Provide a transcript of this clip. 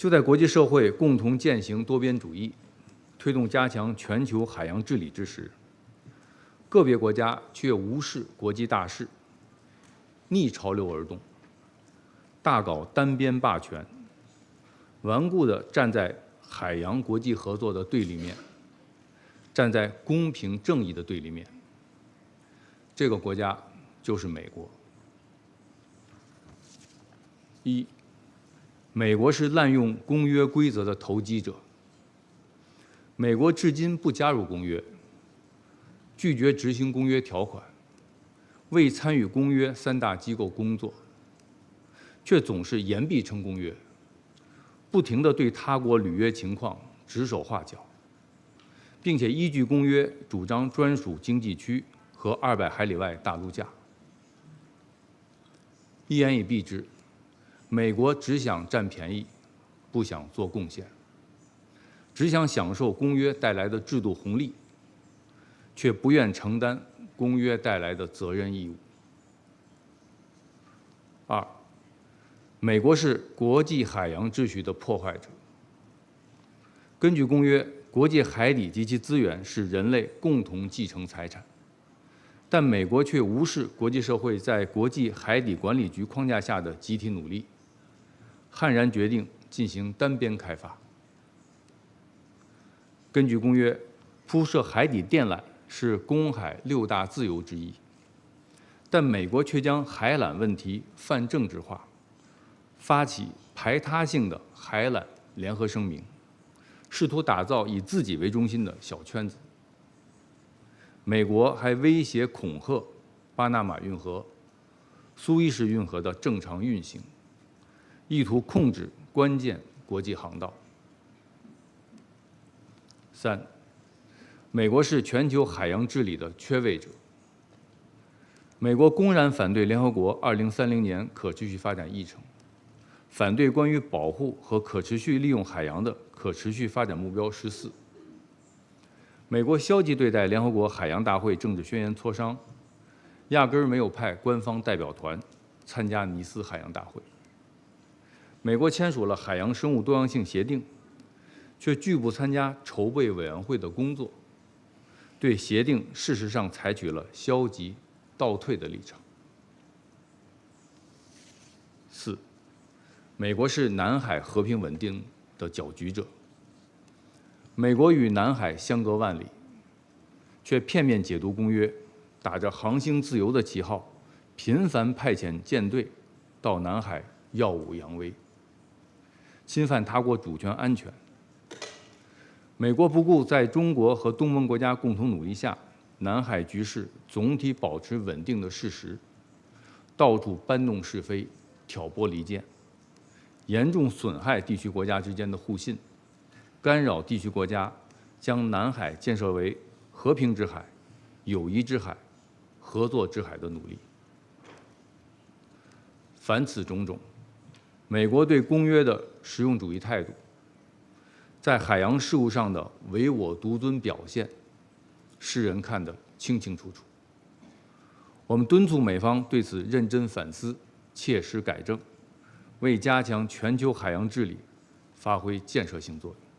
就在国际社会共同践行多边主义，推动加强全球海洋治理之时，个别国家却无视国际大势，逆潮流而动，大搞单边霸权，顽固地站在海洋国际合作的对立面，站在公平正义的对立面。这个国家就是美国。一，美国是滥用公约规则的投机者。美国至今不加入公约，拒绝执行公约条款，未参与公约三大机构工作，却总是言必称公约，不停地对他国履约情况指手画脚，并且依据公约主张专属经济区和200海里外大陆架。一言以蔽之，美国只想占便宜，不想做贡献，只想享受公约带来的制度红利，却不愿承担公约带来的责任义务。二，美国是国际海洋秩序的破坏者。根据公约，国际海底及其资源是人类共同继承财产，但美国却无视国际社会在国际海底管理局框架下的集体努力，悍然决定进行单边开发。根据公约，铺设海底电缆是公海6大自由之一，但美国却将海缆问题泛政治化，发起排他性的海缆联合声明，试图打造以自己为中心的小圈子。美国还威胁恐吓巴拿马运河、苏伊士运河的正常运行，意图控制关键国际航道。三，美国是全球海洋治理的缺位者。美国公然反对联合国2030年可持续发展议程，反对关于保护和可持续利用海洋的可持续发展目标14。美国消极对待联合国海洋大会政治宣言磋商，压根儿没有派官方代表团参加尼斯海洋大会。美国签署了海洋生物多样性协定，却拒不参加筹备委员会的工作，对协定事实上采取了消极倒退的立场。四，美国是南海和平稳定的搅局者。美国与南海相隔万里，却片面解读公约，打着航行自由的旗号，频繁派遣舰队到南海耀武扬威，侵犯他国主权安全。美国不顾在中国和东盟国家共同努力下，南海局势总体保持稳定的事实，到处搬弄是非，挑拨离间，严重损害地区国家之间的互信，干扰地区国家将南海建设为和平之海、友谊之海、合作之海的努力。凡此种种，美国对公约的实用主义态度，在海洋事务上的唯我独尊表现，世人看得清清楚楚。我们敦促美方对此认真反思，切实改正，为加强全球海洋治理发挥建设性作用。